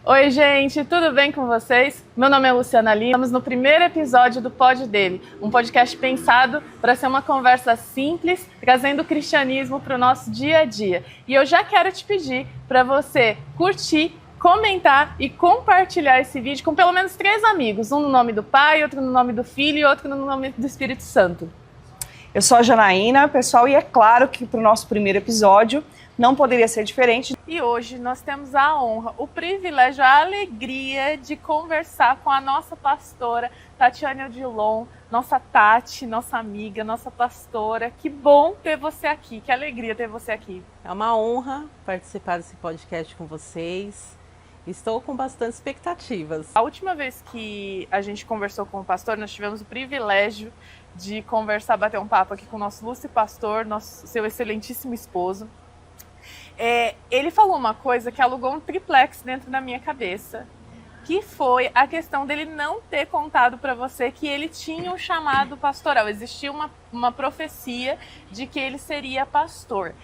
Oi, gente, tudo bem com vocês? Meu nome é Luciana Lima, estamos no primeiro episódio do Pod Dele, um podcast pensado para ser uma conversa simples, trazendo o cristianismo para o nosso dia a dia. E eu já quero te pedir para você curtir, comentar e compartilhar esse vídeo com pelo menos 3 amigos, um no nome do Pai, outro no nome do Filho e outro no nome do Espírito Santo. Eu sou a Janaína, pessoal, e é claro que para o nosso primeiro episódio não poderia ser diferente. E hoje nós temos a honra, o privilégio, a alegria de conversar com a nossa pastora, Tatiane Odilon, nossa Tati, nossa amiga, nossa pastora. Que bom ter você aqui, que alegria ter você aqui. É uma honra participar desse podcast com vocês. Estou com bastante expectativas. A última vez que a gente conversou com o pastor, nós tivemos o privilégio de conversar, bater um papo aqui com o nosso Lúcio Pastor, seu excelentíssimo esposo. Ele falou uma coisa que alugou um triplex dentro da minha cabeça, que foi a questão dele não ter contado para você que ele tinha um chamado pastoral. Existia uma profecia de que ele seria pastor.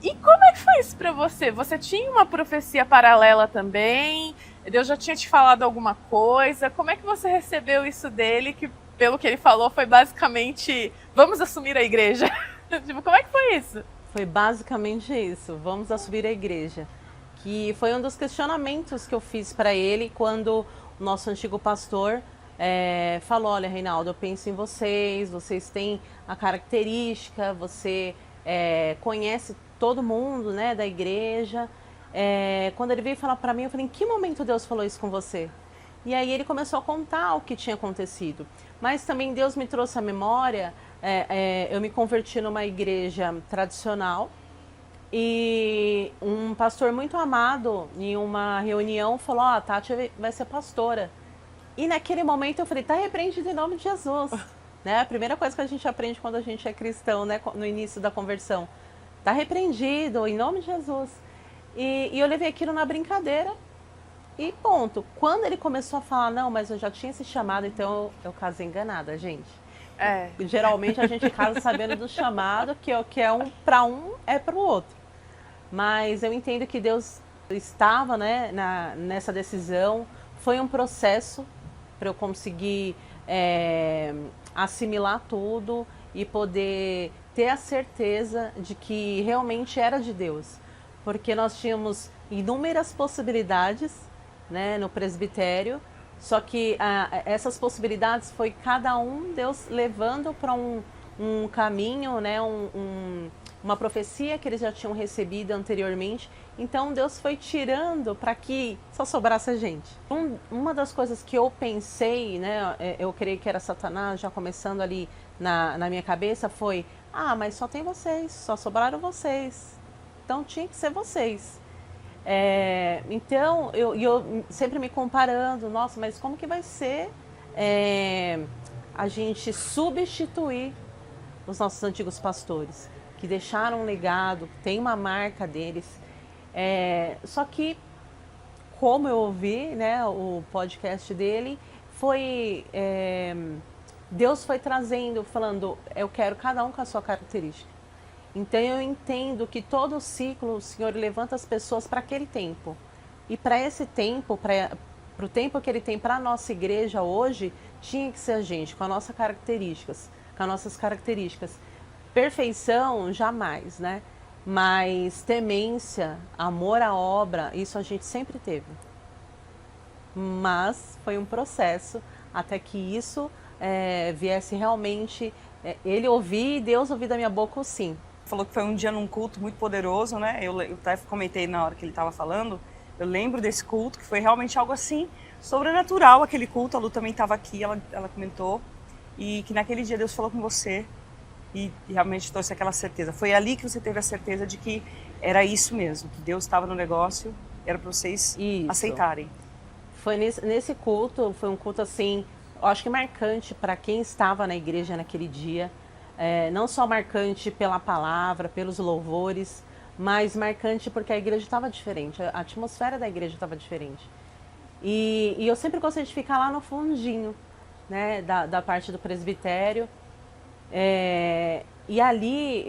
E como é que foi isso para você? Você tinha uma profecia paralela também? Deus já tinha te falado alguma coisa? Como é que você recebeu isso dele, que pelo que ele falou foi basicamente, vamos assumir a igreja? Tipo, como é que foi isso? Foi basicamente isso, vamos assumir a igreja. Que foi um dos questionamentos que eu fiz para ele quando o nosso antigo pastor falou: olha, Reinaldo, eu penso em vocês têm a característica, você conhece todo mundo, né, da igreja. Quando ele veio falar para mim, eu falei: em que momento Deus falou isso com você? E aí ele começou a contar o que tinha acontecido. Mas também Deus me trouxe à memória, eu me converti numa igreja tradicional e um pastor muito amado em uma reunião falou: a Tati vai ser pastora. E naquele momento eu falei: tá repreendido em nome de Jesus. Né? A primeira coisa que a gente aprende quando a gente é cristão, né, no início da conversão. Tá repreendido em nome de Jesus. E eu levei aquilo na brincadeira. E ponto. Quando ele começou a falar: não, mas eu já tinha esse chamado, então eu casei enganada, gente. Geralmente a gente casa sabendo do chamado, que é para um, é para o outro. Mas eu entendo que Deus estava, né, nessa decisão. Foi um processo para eu conseguir assimilar tudo e poder ter a certeza de que realmente era de Deus. Porque nós tínhamos inúmeras possibilidades, né, no presbitério, só que essas possibilidades foi cada um Deus levando para um caminho, né, uma profecia que eles já tinham recebido anteriormente. Então Deus foi tirando para que só sobrasse a gente. Uma das coisas que eu pensei, né, eu creio que era Satanás já começando ali na minha cabeça, foi: mas só tem vocês, só sobraram vocês, então tinha que ser vocês. Então eu sempre me comparando: nossa, mas como que vai ser a gente substituir os nossos antigos pastores, que deixaram um legado, tem uma marca deles. Só que, como eu ouvi, né, o podcast dele, foi Deus foi trazendo, falando: eu quero cada um com a sua característica. Então eu entendo que todo ciclo o Senhor levanta as pessoas para aquele tempo. E para esse tempo, para o tempo que Ele tem para a nossa igreja hoje, tinha que ser a gente, com as nossas características. Perfeição, jamais, né? Mas temência, amor à obra, isso a gente sempre teve. Mas foi um processo até que isso viesse realmente, Ele ouvir e Deus ouvir da minha boca, sim. Falou que foi um dia num culto muito poderoso, né? Eu até comentei na hora que ele estava falando. Eu lembro desse culto, que foi realmente algo assim, sobrenatural aquele culto. A Lu também estava aqui, ela comentou. E que naquele dia Deus falou com você e realmente trouxe aquela certeza. Foi ali que você teve a certeza de que era isso mesmo, que Deus estava no negócio, era para vocês aceitarem. Foi nesse culto, foi um culto assim, eu acho que marcante para quem estava na igreja naquele dia. Não só marcante pela palavra, pelos louvores, mas marcante porque a igreja estava diferente, a atmosfera da igreja estava diferente. E eu sempre gostei de ficar lá no fundinho, né, da parte do presbitério. E ali,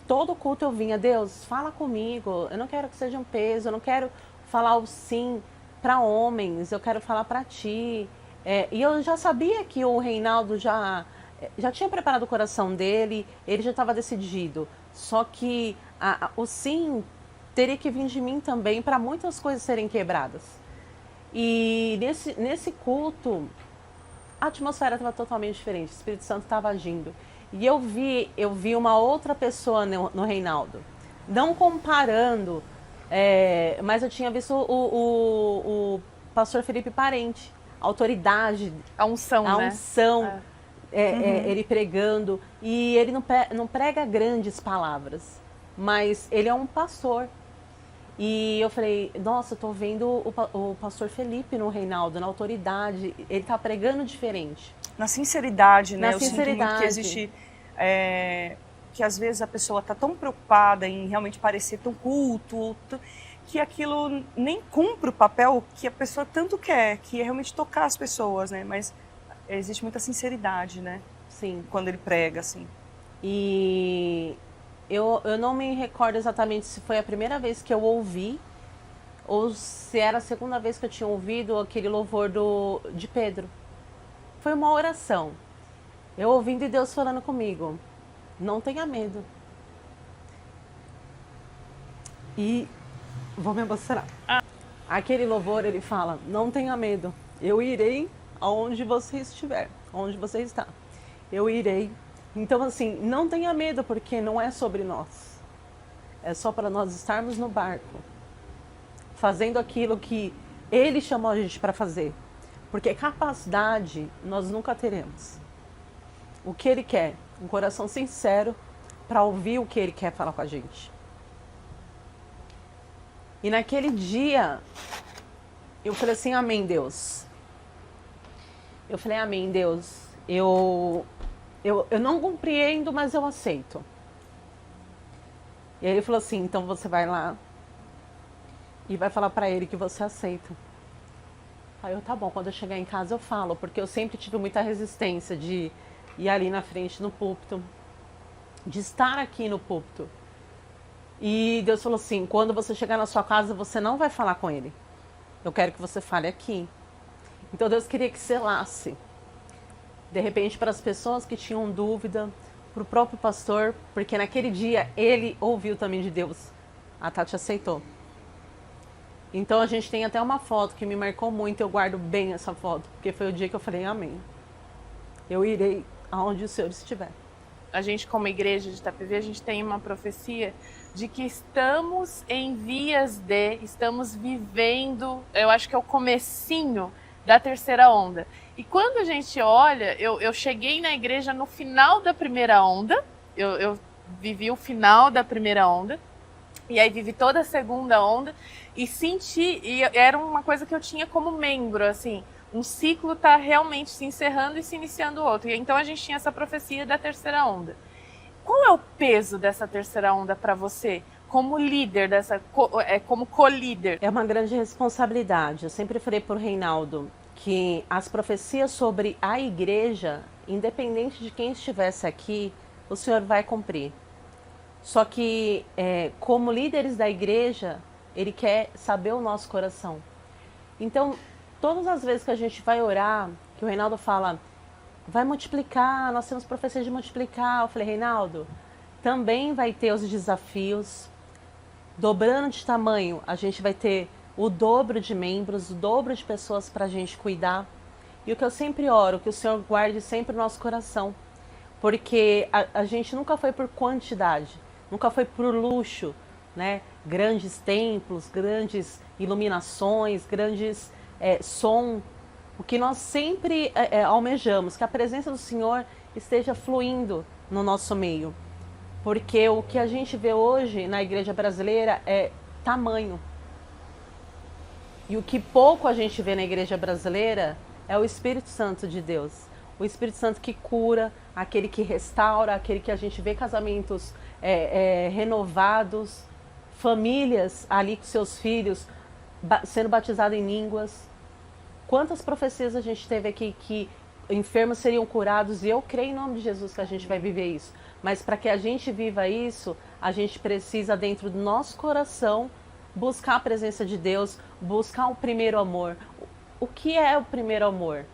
todo culto eu vinha: Deus, fala comigo, eu não quero que seja um peso, eu não quero falar o sim para homens, eu quero falar para ti. E eu já sabia que o Reinaldo já tinha preparado o coração dele, ele já estava decidido. Só que o sim teria que vir de mim também para muitas coisas serem quebradas. E nesse culto, a atmosfera estava totalmente diferente, o Espírito Santo estava agindo. E eu vi uma outra pessoa no Reinaldo. Não comparando, mas eu tinha visto o pastor Felipe Parente, a autoridade, A unção, né? Ele pregando. E ele não prega grandes palavras, mas ele é um pastor. E eu falei, nossa, eu tô vendo o pastor Felipe no Reinaldo, na autoridade, ele tá pregando diferente. Na sinceridade, né? Na Eu sinceridade. sinto muito que existe... que às vezes a pessoa tá tão preocupada em realmente parecer tão culto, que aquilo nem cumpre o papel que a pessoa tanto quer, que é realmente tocar as pessoas, né? Mas existe muita sinceridade, né? Sim. Quando ele prega, assim. E eu não me recordo exatamente se foi a primeira vez que eu ouvi ou se era a segunda vez que eu tinha ouvido aquele louvor de Pedro. Foi uma oração. Eu ouvindo e Deus falando comigo, não tenha medo. E vou me emocionar. Aquele louvor, ele fala, não tenha medo, eu irei aonde você estiver, onde você está. Eu irei. Então, assim, não tenha medo, porque não é sobre nós. É só para nós estarmos no barco, fazendo aquilo que Ele chamou a gente para fazer. Porque capacidade nós nunca teremos. O que Ele quer? Um coração sincero para ouvir o que Ele quer falar com a gente. E naquele dia, eu falei assim, amém, Deus. Eu falei, amém, Deus. Eu não compreendo, mas eu aceito. E aí ele falou assim, então você vai lá e vai falar para ele que você aceita. Aí eu, tá bom, quando eu chegar em casa eu falo, porque eu sempre tive muita resistência de ir ali na frente no púlpito, de estar aqui no púlpito. E Deus falou assim, quando você chegar na sua casa, você não vai falar com ele. Eu quero que você fale aqui. Então Deus queria que selasse. De repente, para as pessoas que tinham dúvida, para o próprio pastor, porque naquele dia ele ouviu também de Deus. A Tati aceitou. Então a gente tem até uma foto que me marcou muito, eu guardo bem essa foto, porque foi o dia que eu falei, amém. Eu irei aonde o Senhor estiver. A gente, como igreja de Itapevi, a gente tem uma profecia de que estamos em vias estamos vivendo, eu acho que é o comecinho da terceira onda. E quando a gente olha, eu cheguei na igreja no final da primeira onda, eu vivi o final da primeira onda, e aí vivi toda a segunda onda, e senti, e era uma coisa que eu tinha como membro, assim, um ciclo está realmente se encerrando e se iniciando outro. E então a gente tinha essa profecia da terceira onda. Qual é o peso dessa terceira onda para você, como líder, como co-líder? É uma grande responsabilidade. Eu sempre falei para o Reinaldo que as profecias sobre a igreja, independente de quem estivesse aqui, o Senhor vai cumprir. Só que, como líderes da igreja, Ele quer saber o nosso coração. Então, todas as vezes que a gente vai orar, que o Reinaldo fala, vai multiplicar, nós temos profecia de multiplicar. Eu falei, Reinaldo, também vai ter os desafios, dobrando de tamanho, a gente vai ter o dobro de membros, o dobro de pessoas para a gente cuidar. E o que eu sempre oro, que o Senhor guarde sempre o nosso coração. Porque a gente nunca foi por quantidade, nunca foi por luxo, né? Grandes templos, grandes iluminações, grandes som. O que nós sempre almejamos, que a presença do Senhor esteja fluindo no nosso meio. Porque o que a gente vê hoje na igreja brasileira é tamanho. E o que pouco a gente vê na igreja brasileira é o Espírito Santo de Deus. O Espírito Santo que cura, aquele que restaura, aquele que a gente vê casamentos renovados, famílias ali com seus filhos sendo batizados em línguas. Quantas profecias a gente teve aqui que enfermos seriam curados, e eu creio em nome de Jesus que a gente vai viver isso. Mas para que a gente viva isso, a gente precisa dentro do nosso coração buscar a presença de Deus, buscar o primeiro amor. O que é o primeiro amor?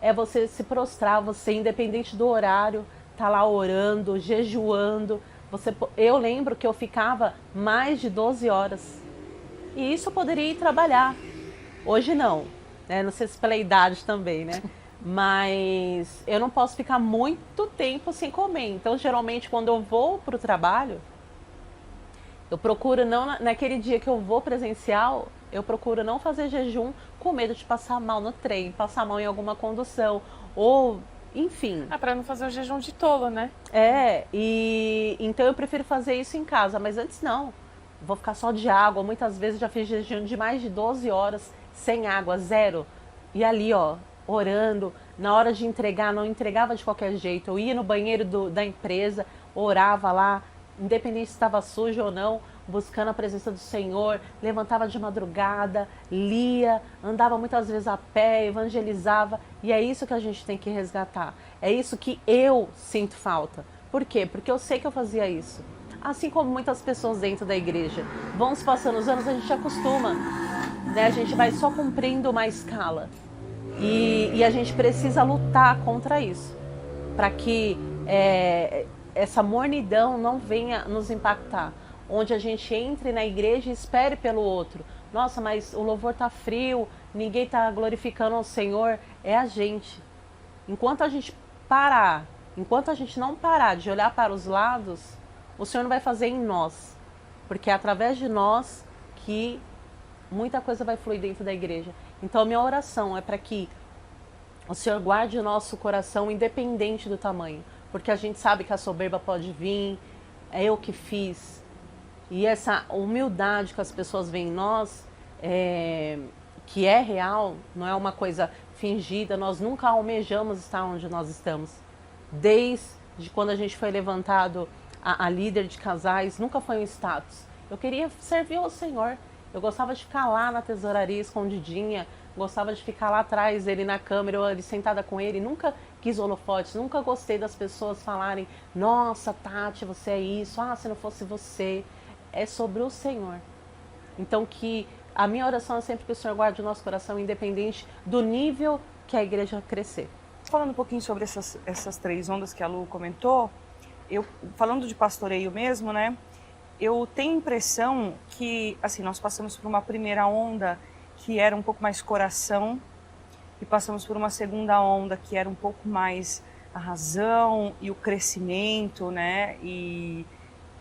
É você se prostrar, você, independente do horário, tá lá orando, jejuando. Eu lembro que eu ficava mais de 12 horas. E isso eu poderia ir trabalhar. Hoje não, né? Não sei se pela idade também, né? Mas eu não posso ficar muito tempo sem comer. Então, geralmente, quando eu vou para o trabalho, eu procuro não, naquele dia que eu vou presencial, eu procuro não fazer jejum com medo de passar mal no trem, passar mal em alguma condução, ou, enfim. Para não fazer o jejum de tolo, né? E então eu prefiro fazer isso em casa, mas antes não. Vou ficar só de água, muitas vezes já fiz jejum de mais de 12 horas sem água, zero. E ali, ó, orando, na hora de entregar, não entregava de qualquer jeito. Eu ia no banheiro da empresa, orava lá, independente se estava sujo ou não, buscando a presença do Senhor, levantava de madrugada, lia, andava muitas vezes a pé, evangelizava, e é isso que a gente tem que resgatar. É isso que eu sinto falta. Por quê? Porque eu sei que eu fazia isso. Assim como muitas pessoas dentro da igreja. Vão se passando os anos, a gente acostuma, né? A gente vai só cumprindo uma escala. E a gente precisa lutar contra isso, para que essa mornidão não venha nos impactar. Onde a gente entre na igreja e espere pelo outro. Nossa, mas o louvor tá frio, ninguém tá glorificando o Senhor. É a gente. Enquanto a gente não parar de olhar para os lados, o Senhor não vai fazer em nós. Porque é através de nós que muita coisa vai fluir dentro da igreja. Então a minha oração é para que o Senhor guarde o nosso coração independente do tamanho. Porque a gente sabe que a soberba pode vir, é eu que fiz. E essa humildade que as pessoas veem em nós, que é real, não é uma coisa fingida, nós nunca almejamos estar onde nós estamos. Desde quando a gente foi levantado a líder de casais, nunca foi um status. Eu queria servir ao Senhor. Eu gostava de ficar lá na tesouraria escondidinha, gostava de ficar lá atrás, ele na câmera, eu ali sentada com ele, nunca quis holofotes, nunca gostei das pessoas falarem, nossa, Tati, você é isso, se não fosse você. É sobre o Senhor. Então que a minha oração é sempre que o Senhor guarde o nosso coração, independente do nível que a igreja crescer. Falando um pouquinho sobre essas 3 ondas que a Lu comentou, falando de pastoreio mesmo, né? Eu tenho a impressão que, assim, nós passamos por uma primeira onda que era um pouco mais coração e passamos por uma segunda onda que era um pouco mais a razão e o crescimento, né? E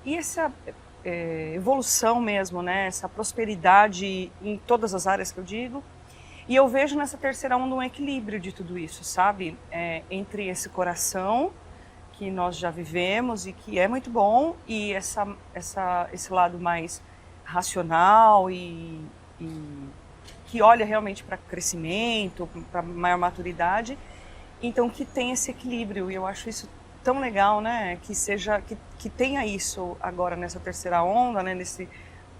essa evolução mesmo, né? Essa prosperidade em todas as áreas que eu digo. E eu vejo nessa terceira onda um equilíbrio de tudo isso, sabe? Entre esse coração que nós já vivemos e que é muito bom, e esse lado mais racional e que olha realmente para crescimento, para maior maturidade, então que tem esse equilíbrio, e eu acho isso tão legal, né, que tenha isso agora nessa terceira onda, né, nesse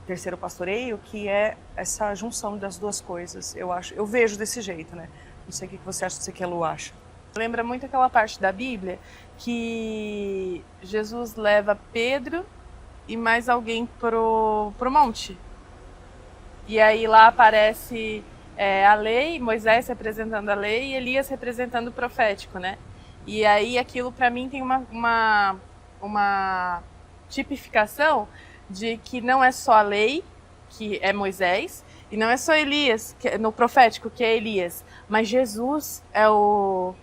terceiro pastoreio, que é essa junção das duas coisas. Eu vejo desse jeito, né? Não sei o que você acha, não sei o que a Lu acha. Lembra muito aquela parte da Bíblia que Jesus leva Pedro e mais alguém pro monte. E aí lá aparece a lei, Moisés representando a lei e Elias representando o profético, né? E aí aquilo para mim tem uma tipificação de que não é só a lei, que é Moisés, e não é só Elias, no profético, que é Elias, mas Jesus é o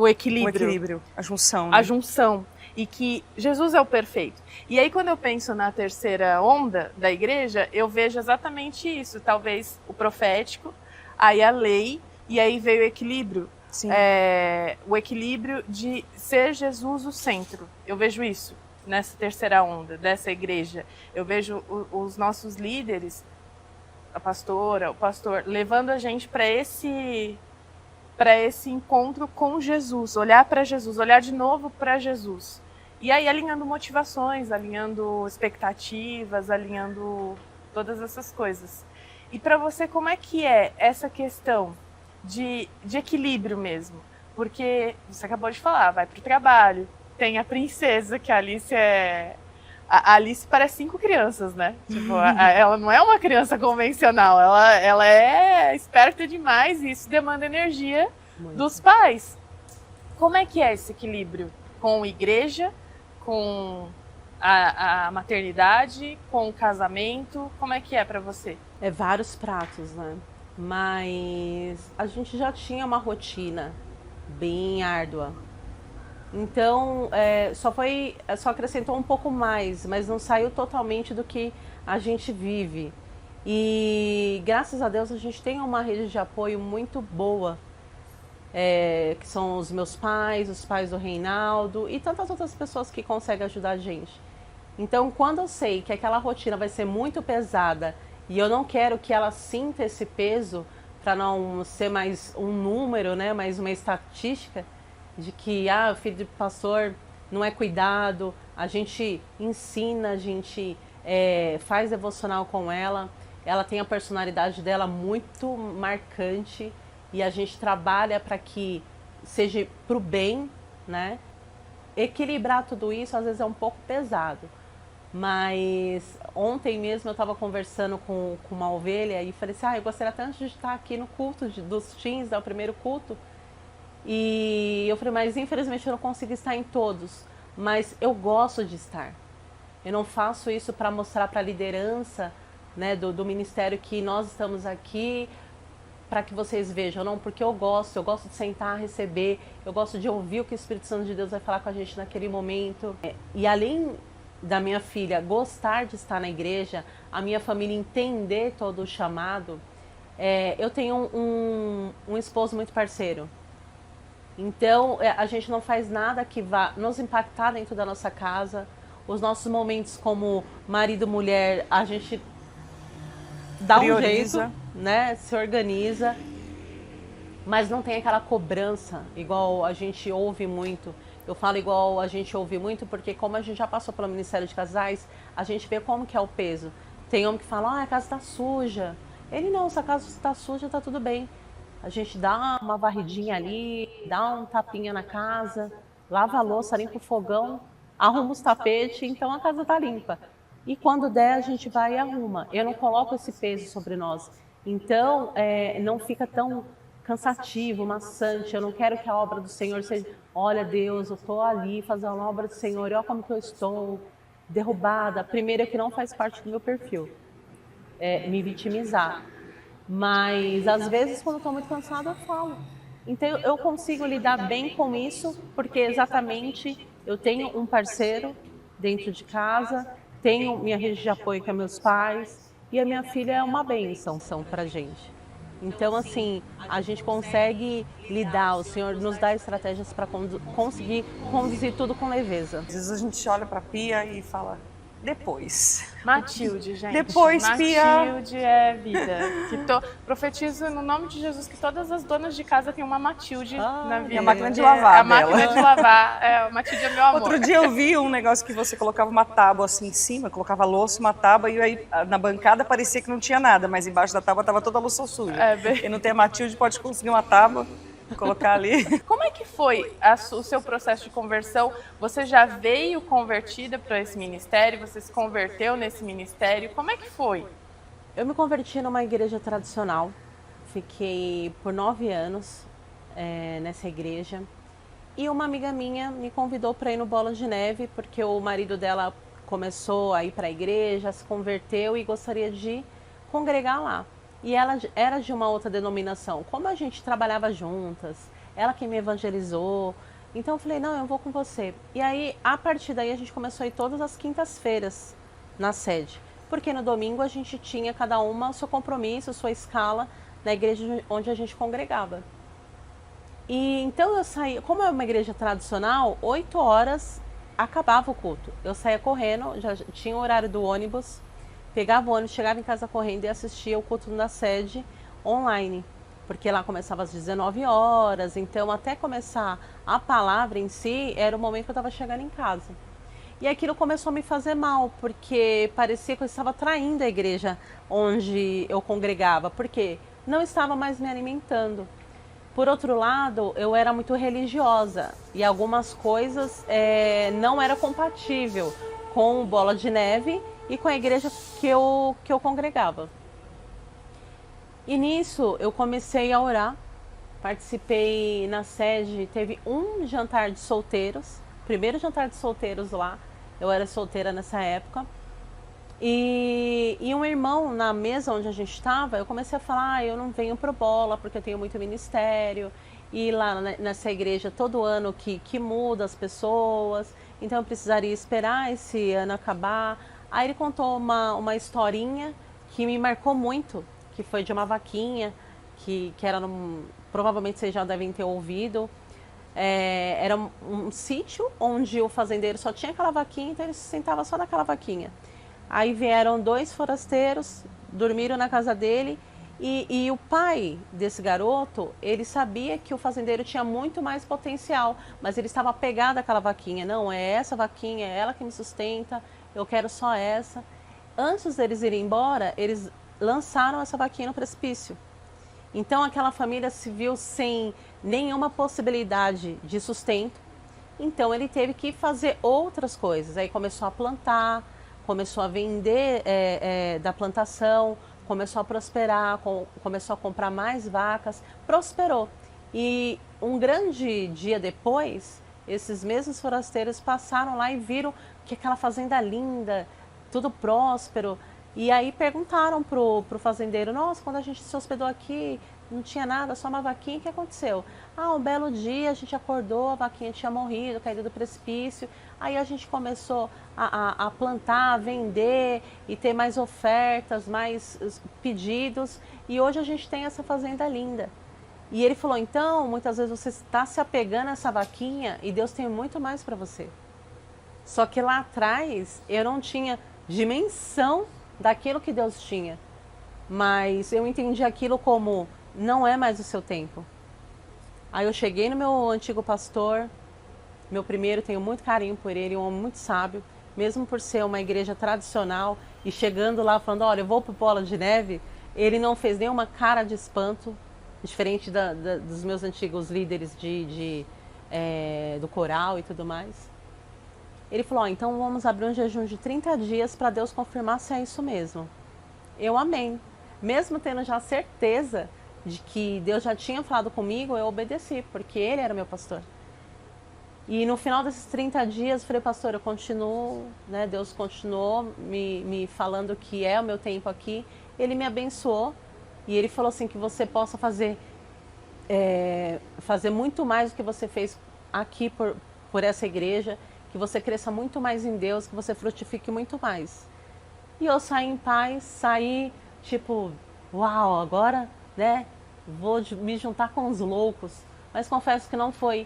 equilíbrio. O equilíbrio, a junção. Né? A junção. E que Jesus é o perfeito. E aí quando eu penso na terceira onda da igreja, eu vejo exatamente isso. Talvez o profético, aí a lei, e aí veio o equilíbrio. Sim. O equilíbrio de ser Jesus o centro. Eu vejo isso nessa terceira onda dessa igreja. Eu vejo os nossos líderes, a pastora, o pastor, levando a gente para esse encontro com Jesus, olhar para Jesus, olhar de novo para Jesus. E aí alinhando motivações, alinhando expectativas, alinhando todas essas coisas. E para você, como é que é essa questão de equilíbrio mesmo? Porque você acabou de falar, vai para o trabalho, tem a princesa, que a Alice é A Alice parece 5 crianças, né? Tipo, ela não é uma criança convencional, ela é esperta demais e isso demanda energia dos pais. Como é que é esse equilíbrio com igreja, com a maternidade, com o casamento? Como é que é para você? É vários pratos, né? Mas a gente já tinha uma rotina bem árdua. Então, só acrescentou um pouco mais, mas não saiu totalmente do que a gente vive. E graças a Deus a gente tem uma rede de apoio muito boa, que são os meus pais, os pais do Reinaldo e tantas outras pessoas que conseguem ajudar a gente. Então, quando eu sei que aquela rotina vai ser muito pesada e eu não quero que ela sinta esse peso, para não ser mais um número, né, mais uma estatística, de que o filho de pastor não é cuidado, a gente ensina, a gente faz devocional com ela, ela tem a personalidade dela muito marcante e a gente trabalha para que seja para o bem, né? Equilibrar tudo isso às vezes é um pouco pesado, mas ontem mesmo eu estava conversando com uma ovelha e falei assim, eu gostaria tanto de estar aqui no culto dos teens, o primeiro culto. E eu falei, mas infelizmente eu não consigo estar em todos, mas eu gosto de estar. Eu não faço isso para mostrar para a liderança, né, do ministério que nós estamos aqui para que vocês vejam, não, porque eu gosto de sentar, receber, eu gosto de ouvir o que o Espírito Santo de Deus vai falar com a gente naquele momento. E além da minha filha gostar de estar na igreja, a minha família entender todo o chamado, eu tenho um esposo muito parceiro. Então, a gente não faz nada que vá nos impactar dentro da nossa casa. Os nossos momentos como marido e mulher, a gente dá prioriza. Um jeito, né? Se organiza. Mas não tem aquela cobrança, igual a gente ouve muito. Eu falo igual a gente ouve muito, porque como a gente já passou pelo Ministério de Casais, a gente vê como que é o peso. Tem homem que fala, a casa está suja. Ele não, se a casa está suja, está tudo bem. A gente dá uma varridinha ali, dá um tapinha na casa, lava a louça, limpa o fogão, arruma os tapetes, então a casa está limpa. E quando der, a gente vai e arruma. Eu não coloco esse peso sobre nós. Então, não fica tão cansativo, maçante. Eu não quero que a obra do Senhor seja, olha Deus, eu estou ali fazendo a obra do Senhor, olha como que eu estou derrubada. Primeiro, que não faz parte do meu perfil, me vitimizar. Mas, às vezes, quando eu estou muito cansada, eu falo. Então, eu consigo lidar bem com isso, porque exatamente eu tenho um parceiro dentro de casa, tenho minha rede de apoio que é meus pais, e a minha filha é uma bênção para a gente. Então, assim, a gente consegue lidar, o Senhor nos dá estratégias para conseguir conduzir tudo com leveza. Às vezes a gente olha para a Pia e fala, depois. Matilde, gente. Depois, Pia. Matilde é vida. Profetizo no nome de Jesus que todas as donas de casa têm uma Matilde na vida. É a máquina de lavar. A máquina de lavar. A Matilde é meu amor. Outro dia eu vi um negócio que você colocava uma tábua assim em cima, colocava louça, uma tábua, e aí na bancada parecia que não tinha nada, mas embaixo da tábua estava toda a louça suja. Quem não tem a Matilde pode conseguir uma tábua, colocar ali. Como é que foi o seu processo de conversão? Você já veio convertida para esse ministério? Você se converteu nesse ministério? Como é que foi? Eu me converti numa igreja tradicional. Fiquei por 9 anos nessa igreja. E uma amiga minha me convidou para ir no Bola de Neve, porque o marido dela começou a ir para a igreja, se converteu e gostaria de congregar lá. E ela era de uma outra denominação. Como a gente trabalhava juntas, ela que me evangelizou. Então eu falei, não, eu vou com você. E aí, a partir daí, a gente começou a ir todas as quintas-feiras na sede. Porque no domingo a gente tinha cada uma o seu compromisso, a sua escala na igreja onde a gente congregava. E então eu saí, como é uma igreja tradicional, 8 horas acabava o culto. Eu saía correndo, já tinha o horário do ônibus. Pegava o ônibus, chegava em casa correndo e assistia o culto da sede online, porque lá começava às 19 horas, então até começar a palavra em si, era o momento que eu estava chegando em casa. E aquilo começou a me fazer mal, porque parecia que eu estava traindo a igreja onde eu congregava, porque não estava mais me alimentando. Por outro lado, eu era muito religiosa e algumas coisas não era compatível com o Bola de Neve e com a igreja que eu congregava. E nisso eu comecei a orar, participei na sede, teve um jantar de solteiros, primeiro jantar de solteiros lá, eu era solteira nessa época. E um irmão na mesa onde a gente estava, eu comecei a falar, eu não venho pro Bola porque eu tenho muito ministério, e lá nessa igreja todo ano que muda as pessoas, então eu precisaria esperar esse ano acabar. Aí ele contou uma historinha que me marcou muito, que foi de uma vaquinha, que era provavelmente vocês já devem ter ouvido. Era um sítio onde o fazendeiro só tinha aquela vaquinha, então ele se sentava só naquela vaquinha. Aí vieram 2 forasteiros, dormiram na casa dele e o pai desse garoto, ele sabia que o fazendeiro tinha muito mais potencial, mas ele estava apegado àquela vaquinha. Não, é essa vaquinha, é ela que me sustenta, eu quero só essa. Antes deles irem embora, eles lançaram essa vaquinha no precipício. Então aquela família se viu sem nenhuma possibilidade de sustento, então ele teve que fazer outras coisas. Aí começou a plantar, começou a vender da plantação, começou a prosperar, começou a comprar mais vacas, prosperou. E um grande dia depois, esses mesmos forasteiros passaram lá e viram que aquela fazenda linda, tudo próspero. E aí perguntaram pro fazendeiro, nossa, quando a gente se hospedou aqui, não tinha nada, só uma vaquinha, o que aconteceu? Ah, um belo dia a gente acordou, a vaquinha tinha morrido, caído do precipício. Aí a gente começou a plantar, a vender e ter mais ofertas, mais pedidos. E hoje a gente tem essa fazenda linda. E ele falou, então, muitas vezes você está se apegando a essa vaquinha e Deus tem muito mais para você. Só que lá atrás eu não tinha dimensão daquilo que Deus tinha. Mas eu entendi aquilo como não é mais o seu tempo. Aí eu cheguei no meu antigo pastor, meu primeiro, tenho muito carinho por ele, um homem muito sábio, mesmo por ser uma igreja tradicional, e chegando lá falando, olha, eu vou pro Bola de Neve, ele não fez nenhuma cara de espanto, diferente dos meus antigos líderes do coral e tudo mais. Ele falou, então vamos abrir um jejum de 30 dias para Deus confirmar se é isso mesmo. Eu amei. Mesmo tendo já certeza de que Deus já tinha falado comigo, eu obedeci, porque Ele era meu pastor. E no final desses 30 dias, eu falei, pastor, eu continuo, né? Deus continuou me falando que é o meu tempo aqui. Ele me abençoou e Ele falou assim, que você possa fazer muito mais do que você fez aqui por essa igreja, que você cresça muito mais em Deus, que você frutifique muito mais. E eu saí em paz, saí tipo, uau, agora, né, vou me juntar com os loucos. Mas confesso que não foi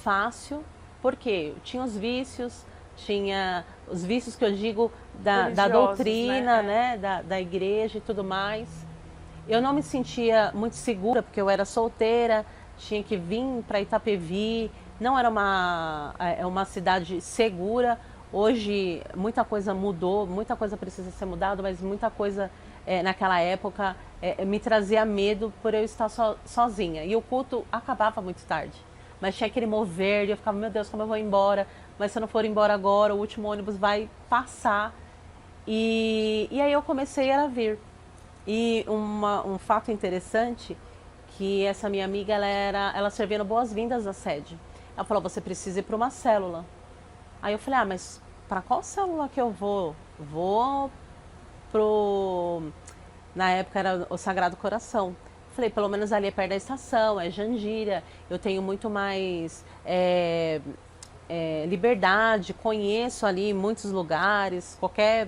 fácil, porque tinha os vícios que eu digo da doutrina, né, da igreja e tudo mais. Eu não me sentia muito segura, porque eu era solteira, tinha que vir para Itapevi, não era uma cidade segura. Hoje muita coisa mudou, muita coisa precisa ser mudada, mas muita coisa naquela época me trazia medo por eu estar sozinha. E o culto acabava muito tarde, mas tinha aquele mover e eu ficava, meu Deus, como eu vou embora? Mas se eu não for embora agora, o último ônibus vai passar. E aí eu comecei a vir. E um fato interessante, que essa minha amiga, ela servia no Boas-Vindas da sede. Ela falou, você precisa ir para uma célula. Aí eu falei, mas para qual célula que eu vou? Vou na época era o Sagrado Coração. Falei, pelo menos ali é perto da estação, é Jandira, eu tenho muito mais liberdade, conheço ali muitos lugares, qualquer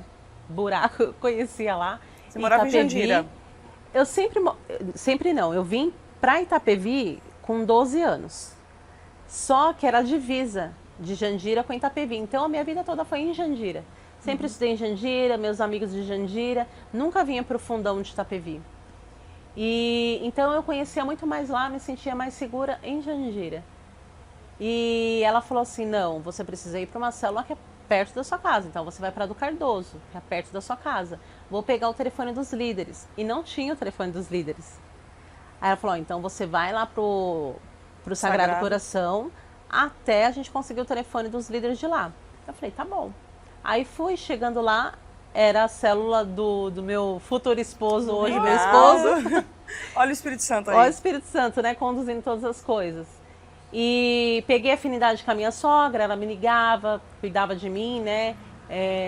buraco eu conhecia lá. Você morava em Jandira? Eu sempre não, eu vim para Itapevi com 12 anos. Só que era a divisa de Jandira com Itapevi. Então a minha vida toda foi em Jandira. Sempre estudei em Jandira, meus amigos de Jandira, nunca vinha para o fundão de Itapevi. E então eu conhecia muito mais lá, me sentia mais segura em Jandira. E ela falou assim, não, você precisa ir para uma célula que é perto da sua casa. Então você vai para a do Cardoso, que é perto da sua casa. Vou pegar o telefone dos líderes. E não tinha o telefone dos líderes. Aí ela falou, então você vai lá pro Sagrado Coração até a gente conseguir o telefone dos líderes de lá. Eu falei, tá bom. Aí fui, chegando lá, era a célula do meu futuro esposo, hoje meu Legal. esposo. Olha o Espírito Santo aí. Olha o Espírito Santo, né, conduzindo todas as coisas. E peguei afinidade com a minha sogra, ela me ligava, cuidava de mim, né,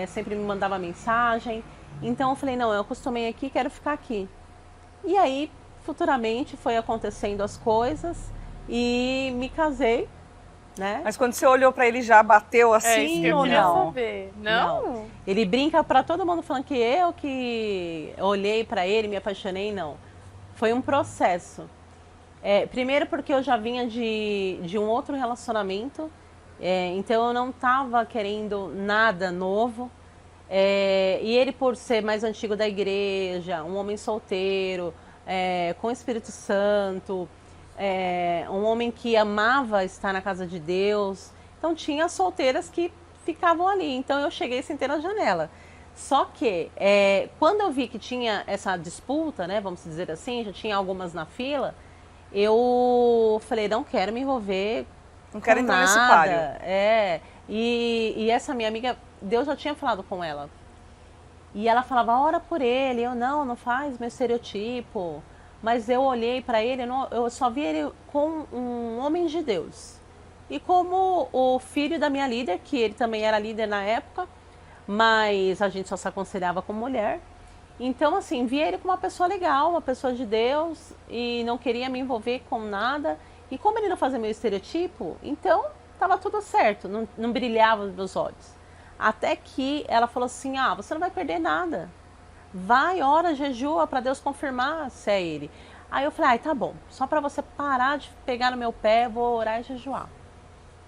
sempre me mandava mensagem. Então eu falei, não, eu acostumei aqui, quero ficar aqui. E aí, futuramente, foi acontecendo as coisas e me casei, né? Mas quando você olhou pra ele, já bateu isso que assim eu ou queria não? saber. Não? Ele brinca pra todo mundo falando que eu que olhei pra ele, me apaixonei, não. Foi um processo. Primeiro porque eu já vinha de um outro relacionamento, então eu não estava querendo nada novo. E ele, por ser mais antigo da igreja, um homem solteiro, com o Espírito Santo, um homem que amava estar na casa de Deus. Então tinha solteiras que ficavam ali. Então eu cheguei e sentei na janela. Só que quando eu vi que tinha essa disputa, né, vamos dizer assim, já tinha algumas na fila, eu falei, não quero me envolver. Não quero com entrar nesse nada. páreo. E essa minha amiga, Deus já tinha falado com ela. E ela falava, ora por ele. Eu, não faz meu estereotipo. Mas eu olhei para ele, eu só vi ele com um homem de Deus. E como o filho da minha líder, que ele também era líder na época, mas a gente só se aconselhava com mulher. Então, assim, vi ele como uma pessoa legal, uma pessoa de Deus, e não queria me envolver com nada. E como ele não fazia meu estereotipo, então estava tudo certo, não brilhava os meus olhos. Até que ela falou assim, você não vai perder nada. Vai, ora, jejua para Deus confirmar se é ele. Aí eu falei, tá bom, só para você parar de pegar no meu pé, vou orar e jejuar.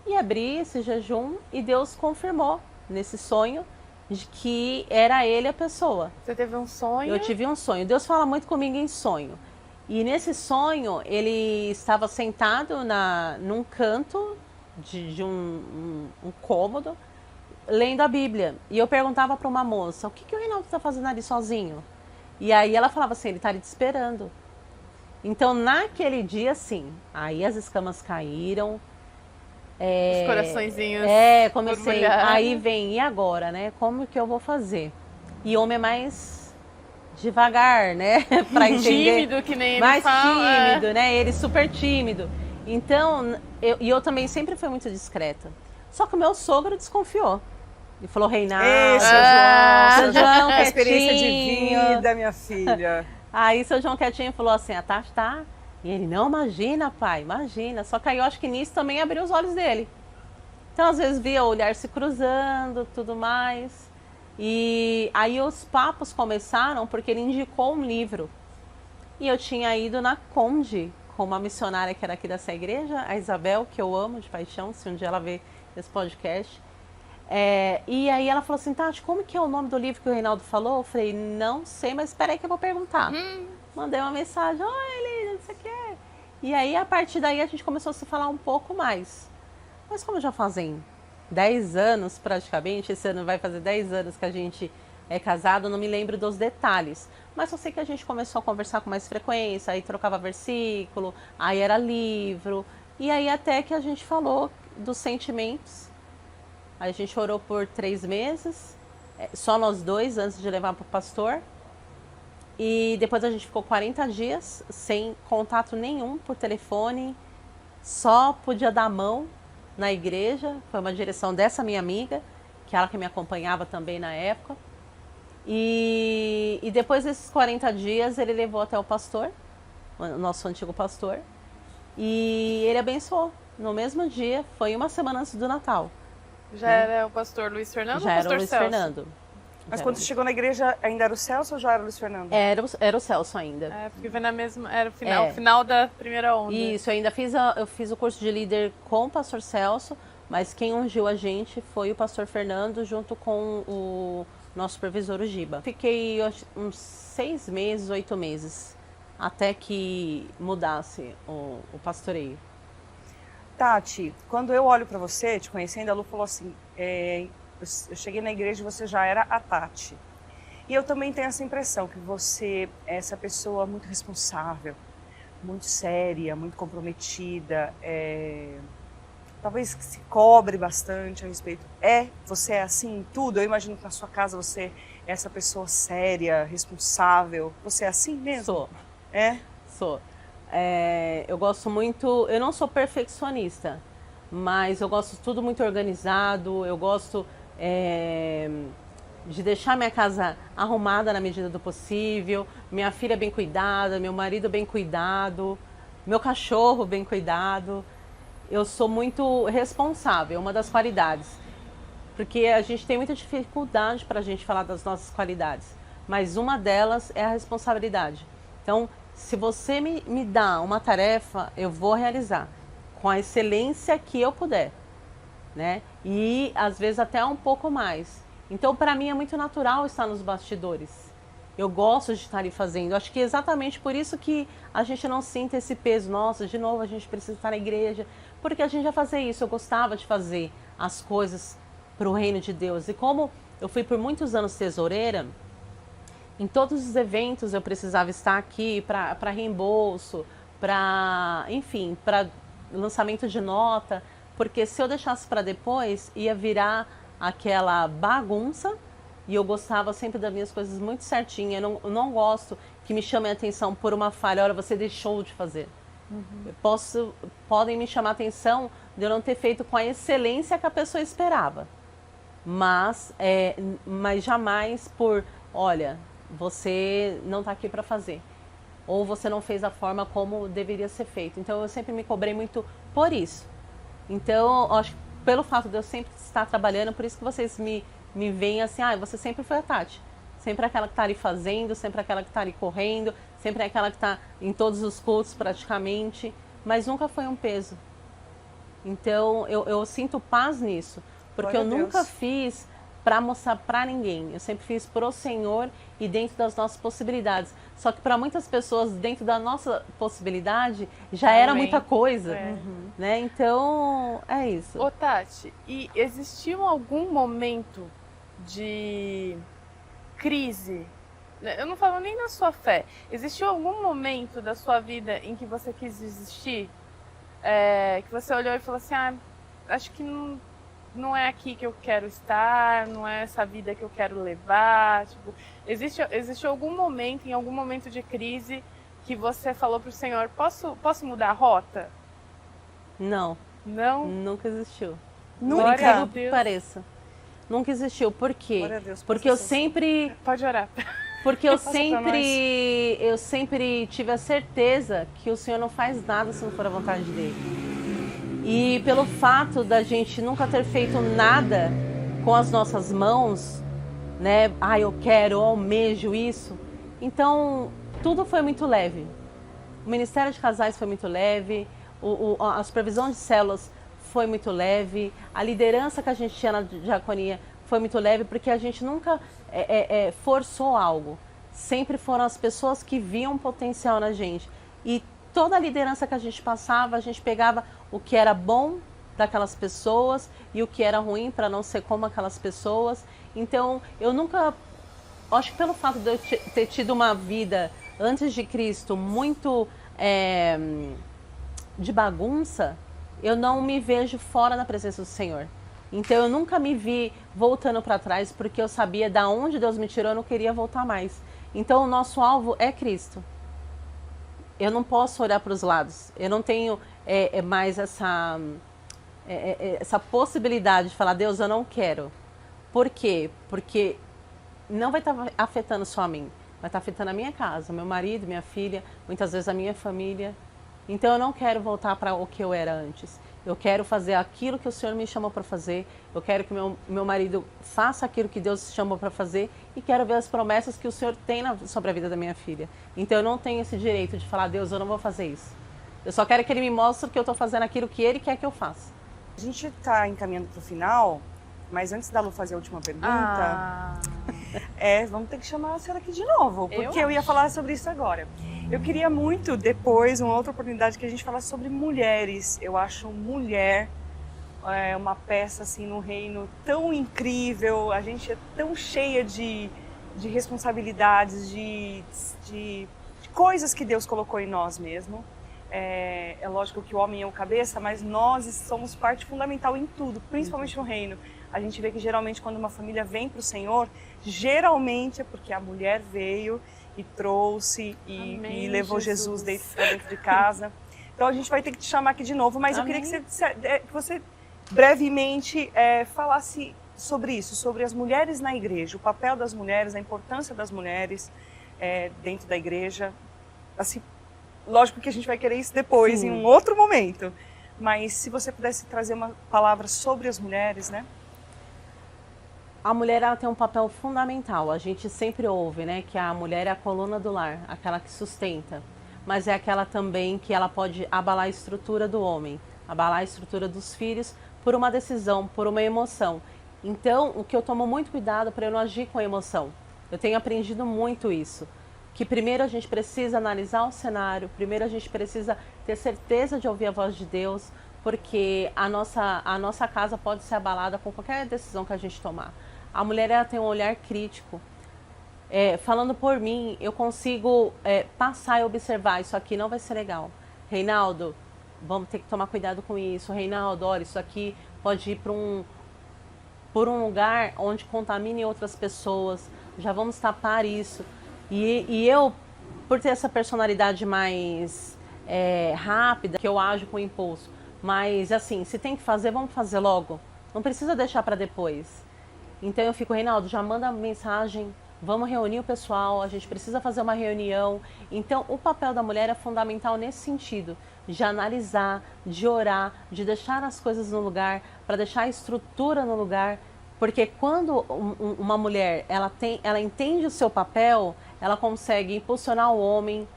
E abri esse jejum e Deus confirmou nesse sonho de que era ele a pessoa. Você teve um sonho? Eu tive um sonho. Deus fala muito comigo em sonho. E nesse sonho, ele estava sentado num canto de um cômodo, lendo a Bíblia. E eu perguntava para uma moça, o que o Reinaldo está fazendo ali sozinho? E aí ela falava assim, ele está ali te esperando. Então, naquele dia, sim, aí as escamas caíram. Os coraçõezinhos. Comecei. Borbulharam. Aí vem, e agora, né? Como que eu vou fazer? E homem é mais devagar, né? Pra entender. Tímido, que nem ele Mais fala. tímido, né? Ele super tímido. Então, eu também sempre fui muito discreta. Só que o meu sogro desconfiou. Ele falou, Reinaldo, Seu João, quietinho. a experiência de vida, minha filha. Aí seu João quietinho falou assim, a Tati tá. E ele, não, imagina, pai, imagina. Só que aí eu acho que nisso também abriu os olhos dele. Então, às vezes, via o olhar se cruzando, tudo mais. E aí os papos começaram porque ele indicou um livro. E eu tinha ido na Conde com uma missionária que era aqui dessa igreja, a Isabel, que eu amo de paixão, se um dia ela ver esse podcast. E aí ela falou assim, Tati, como que é o nome do livro que o Reinaldo falou? Eu falei, não sei, mas espera aí que eu vou perguntar. Mandei uma mensagem, oi, Lídia, não sei o que. E aí, a partir daí, a gente começou a se falar um pouco mais. Mas como já fazem 10 anos, praticamente, esse ano vai fazer 10 anos que a gente é casado, não me lembro dos detalhes. Mas eu sei que a gente começou a conversar com mais frequência, aí trocava versículo, aí era livro. E aí até que a gente falou dos sentimentos. Aí a gente orou por 3 meses, só nós dois, antes de levar para o pastor. E depois a gente ficou 40 dias sem contato nenhum por telefone, só podia dar a mão na igreja. Foi uma direção dessa minha amiga, que ela que me acompanhava também na época. E depois desses 40 dias ele levou até o pastor, o nosso antigo pastor, e ele abençoou. No mesmo dia, foi uma semana antes do Natal. Já era o pastor Luiz Fernando Já ou o era o pastor Luiz Celso? Fernando. Mas quando você chegou na igreja, ainda era o Celso ou já era o Luiz Fernando? Era o Celso ainda. Porque foi na mesma. Era o final da primeira onda. Isso, eu ainda fiz o curso de líder com o pastor Celso, mas quem ungiu a gente foi o pastor Fernando junto com o nosso supervisor, o Giba. Fiquei uns 6 meses, 8 meses, até que mudasse o pastoreio. Tati, quando eu olho pra você, te conhecendo, a Lu falou assim, eu cheguei na igreja e você já era a Tati. E eu também tenho essa impressão que você é essa pessoa muito responsável, muito séria, muito comprometida. talvez se cobre bastante a respeito. Você é assim em tudo? Eu imagino que na sua casa você é essa pessoa séria, responsável. Você é assim mesmo? Sou. É? Sou. Eu gosto muito, eu não sou perfeccionista, mas eu gosto tudo muito organizado, eu gosto de deixar minha casa arrumada na medida do possível, minha filha bem cuidada, meu marido bem cuidado, meu cachorro bem cuidado. Eu sou muito responsável, uma das qualidades, porque a gente tem muita dificuldade para a gente falar das nossas qualidades, mas uma delas é a responsabilidade. Então, se você me dá uma tarefa, eu vou realizar com a excelência que eu puder, né? E às vezes até um pouco mais. Então, para mim é muito natural estar nos bastidores. Eu gosto de estar ali fazendo. Acho que é exatamente por isso que a gente não sinta esse peso. Nossa, de novo a gente precisa estar na igreja. Porque a gente já fazia isso. Eu gostava de fazer as coisas para o reino de Deus. E como eu fui por muitos anos tesoureira, em todos os eventos eu precisava estar aqui para reembolso, enfim, para lançamento de nota, porque se eu deixasse para depois, ia virar aquela bagunça e eu gostava sempre das minhas coisas muito certinhas. Eu não gosto que me chamem a atenção por uma falha, olha, você deixou de fazer. Podem me chamar a atenção de eu não ter feito com a excelência que a pessoa esperava, mas jamais por, olha, você não está aqui para fazer, ou você não fez da forma como deveria ser feito. Então eu sempre me cobrei muito por isso. Então acho que pelo fato de eu sempre estar trabalhando, por isso que vocês me veem assim, você sempre foi a Tati, sempre aquela que está ali fazendo, sempre aquela que está ali correndo, sempre aquela que está em todos os cultos praticamente, mas nunca foi um peso. Então eu sinto paz nisso, porque eu nunca fiz para mostrar para ninguém. Eu sempre fiz pro Senhor e dentro das nossas possibilidades. Só que para muitas pessoas, dentro da nossa possibilidade, já era muita coisa. Né? Então, é isso. Ô, Tati, e existiu algum momento de crise? Eu não falo nem na sua fé. Existiu algum momento da sua vida em que você quis desistir? Que você olhou e falou assim, acho que não é aqui que eu quero estar, não é essa vida que eu quero levar. Tipo, existe algum momento, em algum momento de crise, que você falou pro Senhor, posso mudar a rota? Não. Não? Nunca existiu. Nunca? Por que pareça. Nunca existiu. Por quê? Porque eu sempre... Pode orar. Porque eu sempre tive a certeza que o Senhor não faz nada se não for a vontade dele. E pelo fato da gente nunca ter feito nada com as nossas mãos, né? Eu quero, eu almejo isso. Então, tudo foi muito leve. O Ministério de Casais foi muito leve, a supervisão de células foi muito leve, a liderança que a gente tinha na diaconia foi muito leve, porque a gente nunca forçou algo. Sempre foram as pessoas que viam potencial na gente. E toda a liderança que a gente passava, a gente pegava o que era bom daquelas pessoas e o que era ruim para não ser como aquelas pessoas. Então, eu nunca... Acho que pelo fato de eu ter tido uma vida antes de Cristo muito de bagunça, eu não me vejo fora da presença do Senhor. Então, eu nunca me vi voltando para trás, porque eu sabia da onde Deus me tirou, eu não queria voltar mais. Então, o nosso alvo é Cristo. Eu não posso olhar para os lados. Eu não tenho mais essa possibilidade de falar, Deus, eu não quero. Por quê? Porque não vai estar afetando só a mim. Vai estar afetando a minha casa, meu marido, minha filha, muitas vezes a minha família. Então eu não quero voltar para o que eu era antes. Eu quero fazer aquilo que o Senhor me chamou para fazer. Eu quero que meu marido faça aquilo que Deus chamou para fazer. E quero ver as promessas que o Senhor tem sobre a vida da minha filha. Então eu não tenho esse direito de falar, Deus, eu não vou fazer isso. Eu só quero que Ele me mostre que eu estou fazendo aquilo que Ele quer que eu faça. A gente está encaminhando para o final, mas antes da Lu fazer a última pergunta, vamos ter que chamar a senhora aqui de novo, porque eu ia falar sobre isso agora. Eu queria muito, depois, uma outra oportunidade que a gente falasse sobre mulheres. Eu acho mulher uma peça assim no reino tão incrível, a gente é tão cheia de responsabilidades, de coisas que Deus colocou em nós mesmo. É lógico que o homem é o cabeça, mas nós somos parte fundamental em tudo, principalmente no reino. A gente vê que geralmente quando uma família vem para o Senhor, geralmente é porque a mulher veio e trouxe e levou Jesus dentro de casa. Então a gente vai ter que te chamar aqui de novo, mas Amém. eu queria que você brevemente falasse sobre isso, sobre as mulheres na igreja, o papel das mulheres, a importância das mulheres dentro da igreja. Assim, lógico que a gente vai querer isso depois, Sim. em um outro momento. Mas se você pudesse trazer uma palavra sobre as mulheres, né? A mulher ela tem um papel fundamental. A gente sempre ouve, né, que a mulher é a coluna do lar, aquela que sustenta. Mas é aquela também que ela pode abalar a estrutura do homem, abalar a estrutura dos filhos por uma decisão, por uma emoção. Então, o que eu tomo muito cuidado para eu não agir com emoção. Eu tenho aprendido muito isso. Que primeiro a gente precisa analisar o cenário, primeiro a gente precisa ter certeza de ouvir a voz de Deus, porque a nossa casa pode ser abalada com qualquer decisão que a gente tomar. A mulher ela tem um olhar crítico. Falando por mim, eu consigo passar e observar, isso aqui não vai ser legal. Reinaldo, vamos ter que tomar cuidado com isso. Reinaldo, olha, isso aqui pode ir por um lugar onde contamine outras pessoas. Já vamos tapar isso. E eu, por ter essa personalidade mais rápida, que eu ajo com impulso, mas assim, se tem que fazer, vamos fazer logo. Não precisa deixar para depois. Então eu fico, Reinaldo, já manda mensagem, vamos reunir o pessoal, a gente precisa fazer uma reunião. Então o papel da mulher é fundamental nesse sentido, de analisar, de orar, de deixar as coisas no lugar, para deixar a estrutura no lugar. Porque quando uma mulher ela entende o seu papel, ela consegue impulsionar o homem,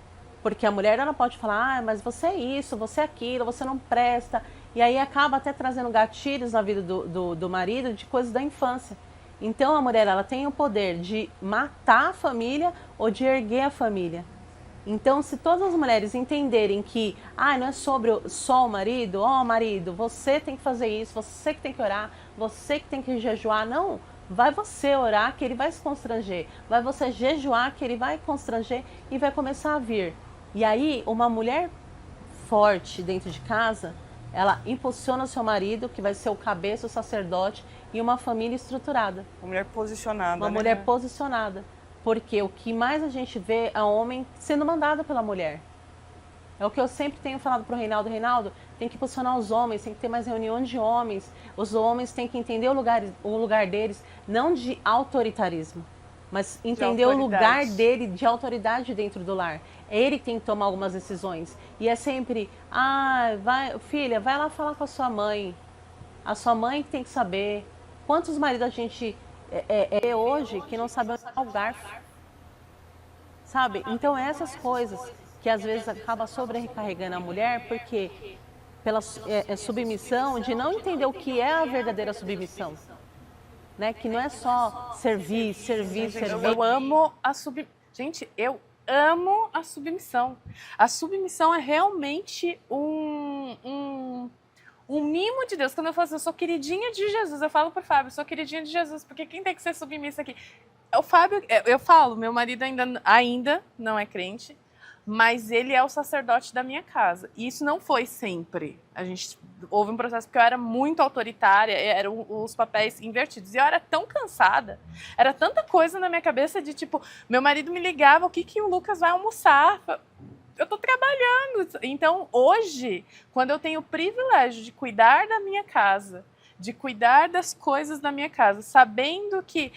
porque a mulher ela pode falar, mas você é isso, você é aquilo, você não presta. E aí acaba até trazendo gatilhos na vida do marido de coisas da infância. Então a mulher ela tem o poder de matar a família ou de erguer a família. Então se todas as mulheres entenderem que não é sobre só o marido, marido, você tem que fazer isso, você que tem que orar, você que tem que jejuar, não. Vai você orar que ele vai se constranger, vai você jejuar que ele vai constranger e vai começar a vir. E aí uma mulher forte dentro de casa, ela impulsiona o seu marido, que vai ser o cabeça, o sacerdote, e uma família estruturada. Uma mulher posicionada. Uma mulher posicionada. Porque o que mais a gente vê é o homem sendo mandado pela mulher. É o que eu sempre tenho falado para o Reinaldo. Reinaldo, tem que posicionar os homens, tem que ter mais reuniões de homens. Os homens têm que entender o lugar deles, não de autoritarismo, mas entender o lugar dele de autoridade dentro do lar. É ele que tem que tomar algumas decisões. E é sempre, filha, vai lá falar com a sua mãe. A sua mãe que tem que saber. Quantos maridos a gente hoje que não sabe onde está o garfo? Sabe? Então essas coisas que às vezes acaba sobrecarregando a mulher, porque pela submissão, de não entender o que é a verdadeira submissão. Né? Que não é só servir. Eu amo a submissão. Gente, eu amo a submissão. A submissão é realmente um mimo de Deus. Quando eu falo assim, eu sou queridinha de Jesus, eu falo pro Fábio, eu sou queridinha de Jesus, porque quem tem que ser submissa aqui? O Fábio, eu falo, meu marido ainda não é crente, mas ele é o sacerdote da minha casa. E isso não foi sempre. Houve um processo porque eu era muito autoritária, eram os papéis invertidos. E eu era tão cansada, era tanta coisa na minha cabeça de tipo, meu marido me ligava, o que o Lucas vai almoçar? Eu tô trabalhando. Então, hoje, quando eu tenho o privilégio de cuidar da minha casa, de cuidar das coisas da minha casa, sabendo que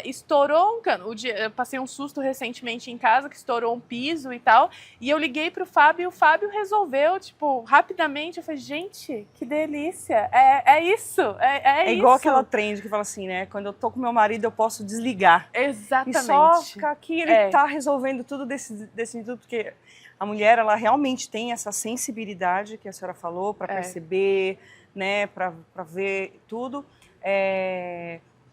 estourou um cano. Eu passei um susto recentemente em casa, que estourou um piso e tal, e eu liguei pro Fábio, e o Fábio resolveu, tipo, rapidamente. Eu falei, gente, que delícia, é isso, é igual aquela trend que fala assim, né, quando eu tô com meu marido eu posso desligar. Exatamente. E só ficar aqui, ele tá resolvendo tudo desse tudo, porque a mulher, ela realmente tem essa sensibilidade que a senhora falou, para perceber, né, para ver tudo,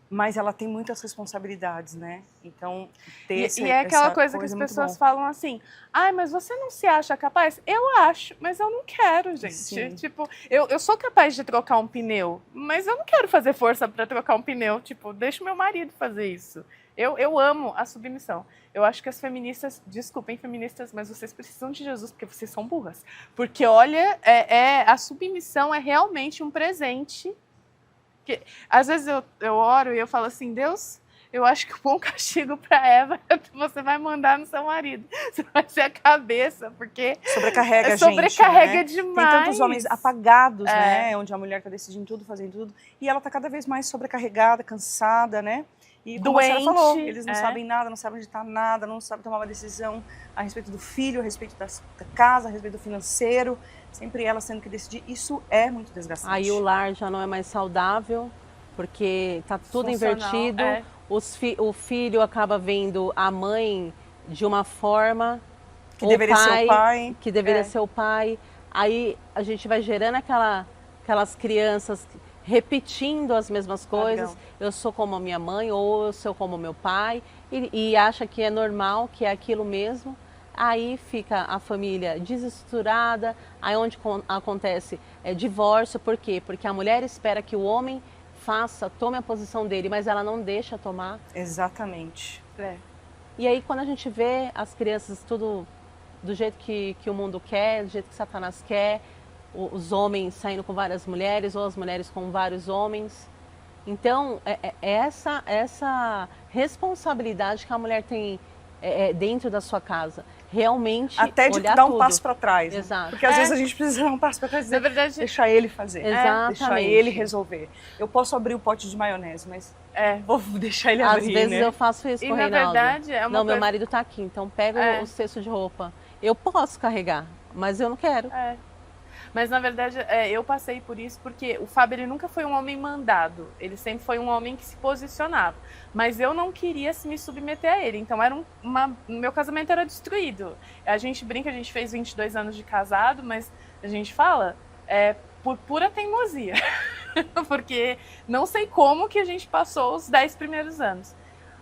mas ela tem muitas responsabilidades, né? Então, e é aquela coisa que as pessoas falam assim, mas você não se acha capaz? Eu acho, mas eu não quero, gente. Sim. Tipo, eu sou capaz de trocar um pneu, mas eu não quero fazer força para trocar um pneu. Tipo, deixa o meu marido fazer isso. Eu amo a submissão. Eu acho que as feministas, desculpem feministas, mas vocês precisam de Jesus porque vocês são burras. Porque, olha, a submissão é realmente um presente. Que, às vezes eu oro e eu falo assim, Deus, eu acho que o bom castigo para Eva é que você vai mandar no seu marido. Você vai ser a cabeça, porque sobrecarrega a gente, sobrecarrega né? demais. Tem tantos homens apagados, né? Onde a mulher está decidindo tudo, fazendo tudo. E ela está cada vez mais sobrecarregada, cansada, né? E como doente, a senhora falou, eles não sabem nada, não sabem onde está nada, não sabem tomar uma decisão a respeito do filho, a respeito da casa, a respeito do financeiro. Sempre ela sendo que decidir. Isso é muito desgastante. Aí o lar já não é mais saudável, porque está tudo invertido. O filho acaba vendo a mãe de uma forma... Que deveria ser o pai. Que deveria ser o pai. Aí a gente vai gerando aquelas crianças repetindo as mesmas coisas. Padrão. Eu sou como a minha mãe ou eu sou como meu pai. E acha que é normal, que é aquilo mesmo. Aí fica a família desestruturada. Aí onde acontece divórcio. Por quê? Porque a mulher espera que o homem tome a posição dele, mas ela não deixa tomar. Exatamente. E aí quando a gente vê as crianças tudo do jeito que o mundo quer, do jeito que Satanás quer, os homens saindo com várias mulheres ou as mulheres com vários homens. Então, essa responsabilidade que a mulher tem dentro da sua casa. Realmente até de olhar dar um tudo. Passo para trás. Exato. Né? Porque às vezes a gente precisa dar um passo para trás e deixar ele fazer. Exatamente. Deixar ele resolver. Eu posso abrir o pote de maionese, mas vou deixar ele abrir, Às vezes né? eu faço isso com o Reinaldo. Na verdade, é uma Não, meu marido está aqui, então pega o cesto de roupa. Eu posso carregar, mas eu não quero. Mas na verdade eu passei por isso porque o Fábio ele nunca foi um homem mandado, ele sempre foi um homem que se posicionava, mas eu não queria me submeter a ele, então meu casamento era destruído. A gente brinca, a gente fez 22 anos de casado, mas a gente fala por pura teimosia, porque não sei como que a gente passou os 10 primeiros anos.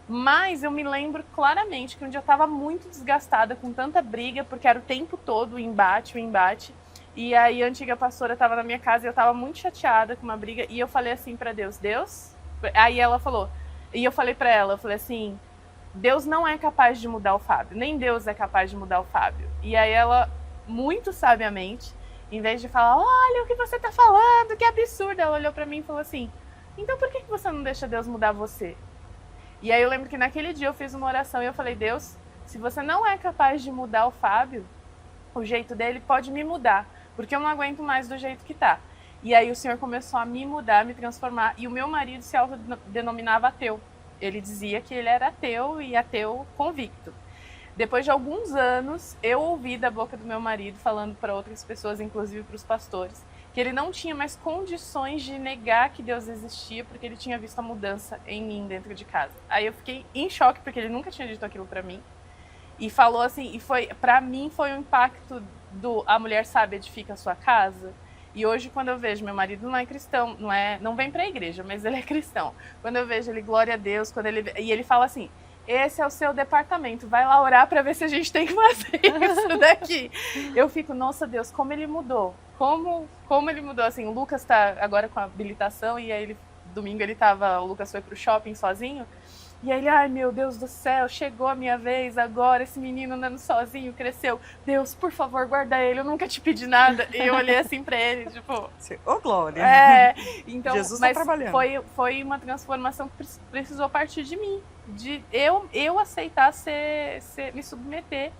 Mas eu me lembro claramente que um dia eu estava muito desgastada com tanta briga, porque era o tempo todo o embate. E aí a antiga pastora estava na minha casa e eu estava muito chateada com uma briga. E eu falei assim para Deus, Aí ela falou, e eu falei para ela, eu falei assim, Deus não é capaz de mudar o Fábio, nem Deus é capaz de mudar o Fábio. E aí ela, muito sabiamente, em vez de falar, olha o que você está falando, que absurdo, ela olhou para mim e falou assim, então por que você não deixa Deus mudar você? E aí eu lembro que naquele dia eu fiz uma oração e eu falei, Deus, se você não é capaz de mudar o Fábio, o jeito dele pode me mudar, porque eu não aguento mais do jeito que tá. E aí o Senhor começou a me mudar, me transformar, e o meu marido se autodenominava ateu. Ele dizia que ele era ateu e ateu convicto. Depois de alguns anos, eu ouvi da boca do meu marido, falando para outras pessoas, inclusive para os pastores, que ele não tinha mais condições de negar que Deus existia, porque ele tinha visto a mudança em mim dentro de casa. Aí eu fiquei em choque, porque ele nunca tinha dito aquilo para mim. E falou assim, e para mim foi um impacto a mulher sabe edifica a sua casa. E hoje quando eu vejo, meu marido não é cristão, não vem para a igreja, mas ele é cristão. Quando eu vejo ele, glória a Deus, e ele fala assim, esse é o seu departamento, vai lá orar para ver se a gente tem que fazer isso daqui. Eu fico, nossa Deus, como ele mudou. Como ele mudou, assim, o Lucas está agora com a habilitação e aí domingo o Lucas foi pro shopping sozinho. E aí ele, ai meu Deus do céu, chegou a minha vez agora, esse menino andando sozinho, cresceu. Deus, por favor, guarda ele, eu nunca te pedi nada. E eu olhei assim pra ele, tipo... Ô, glória! Então, Jesus mas tá trabalhando. Foi uma transformação que precisou partir de mim. De eu aceitar me submeter.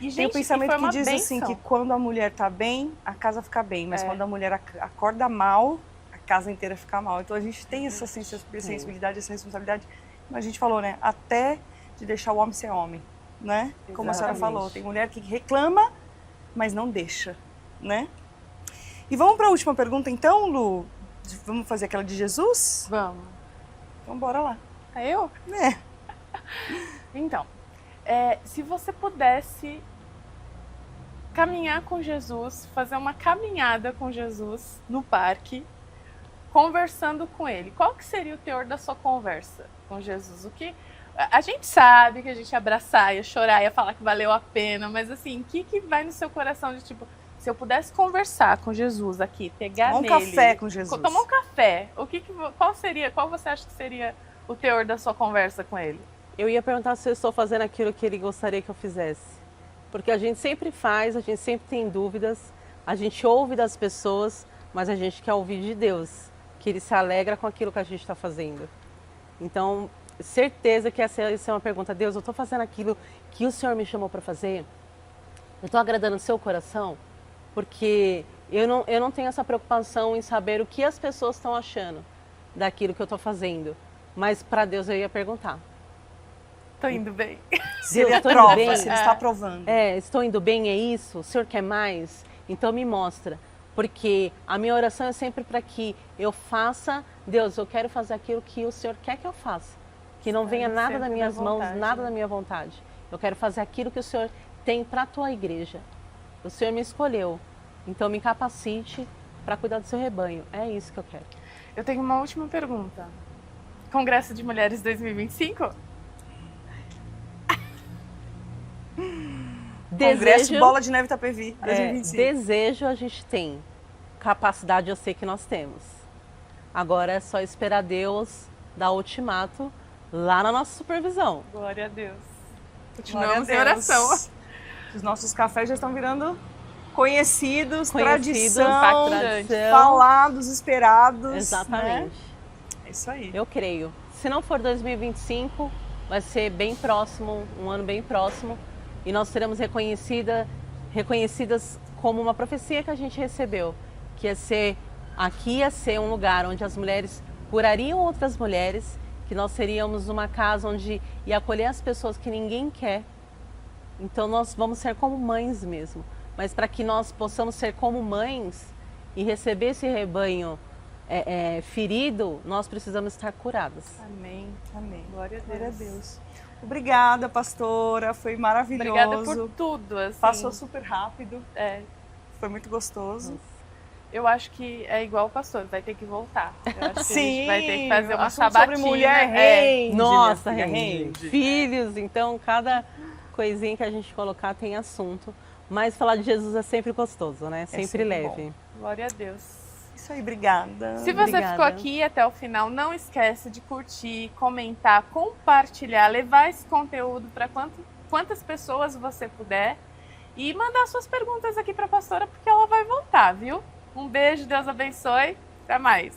E, gente, tem o pensamento que diz bênção. assim, que quando a mulher tá bem, a casa fica bem. Mas quando a mulher acorda mal, a casa inteira fica mal. Então a gente tem essa sensibilidade, essa responsabilidade. Como a gente falou, né? Até de deixar o homem ser homem, né? Exatamente. Como a senhora falou, tem mulher que reclama, mas não deixa, né? E vamos para a última pergunta então, Lu? Vamos fazer aquela de Jesus? Vamos. Então bora lá. É eu? Então, se você pudesse caminhar com Jesus, fazer uma caminhada com Jesus no parque, conversando com ele, qual que seria o teor da sua conversa com Jesus? O que a gente sabe que a gente ia abraçar, ia chorar, ia falar que valeu a pena, mas assim, o que vai no seu coração de tipo, se eu pudesse conversar com Jesus aqui, pegar nele, tomar um café com Jesus, tomar um café, qual você acha que seria o teor da sua conversa com ele? Eu ia perguntar se eu estou fazendo aquilo que ele gostaria que eu fizesse. Porque a gente sempre faz, a gente sempre tem dúvidas, a gente ouve das pessoas, mas a gente quer ouvir de Deus, que Ele se alegra com aquilo que a gente está fazendo. Então, certeza que essa é uma pergunta. Deus, eu estou fazendo aquilo que o Senhor me chamou para fazer? Eu estou agradando o seu coração? Porque eu não tenho essa preocupação em saber o que as pessoas estão achando daquilo que eu estou fazendo. Mas para Deus eu ia perguntar. Tô indo bem. Se ele estou aprova, indo bem? se ele está aprovando. Estou indo bem, é isso? O Senhor quer mais? Então me mostra. Porque a minha oração é sempre para que eu faça, Deus, eu quero fazer aquilo que o Senhor quer que eu faça. Que não venha nada das minhas mãos, nada da minha vontade. Eu quero fazer aquilo que o Senhor tem para a tua igreja. O Senhor me escolheu. Então me capacite para cuidar do seu rebanho. É isso que eu quero. Eu tenho uma última pergunta. Congresso de Mulheres 2025? Congresso Bola de Neve Itapevi 2025. Desejo a gente tem. Capacidade eu sei que nós temos. Agora é só esperar Deus dar ultimato lá na nossa supervisão. Glória a Deus. Continuamos em oração. Os nossos cafés já estão virando conhecidos, Tradição. falados, esperados. Exatamente. Né? É isso aí. Eu creio. Se não for 2025, vai ser bem próximo, um ano bem próximo. E nós seremos reconhecidas como uma profecia que a gente recebeu. Que aqui ia ser um lugar onde as mulheres curariam outras mulheres, que nós seríamos uma casa onde ia acolher as pessoas que ninguém quer. Então nós vamos ser como mães mesmo. Mas para que nós possamos ser como mães e receber esse rebanho ferido, nós precisamos estar curadas. Amém. Amém. Glória a Deus. Glória a Deus. Obrigada, pastora. Foi maravilhoso. Obrigada por tudo. Assim. Passou super rápido. É. Foi muito gostoso. Eu acho que é igual o pastor, vai ter que voltar. Eu acho que Sim, a gente vai ter que fazer uma assunto sabatina. sobre mulher rende. Nossa, minha filha, rende. Filhos, então cada coisinha que a gente colocar tem assunto. Mas falar de Jesus é sempre gostoso, né? Sempre leve. bom. Glória a Deus. Isso aí, obrigada. Se você Obrigada. ficou aqui até o final, não esquece de curtir, comentar, compartilhar, levar esse conteúdo para quantas pessoas você puder e mandar suas perguntas aqui para a pastora, porque ela vai voltar, viu? Um beijo, Deus abençoe. Até mais.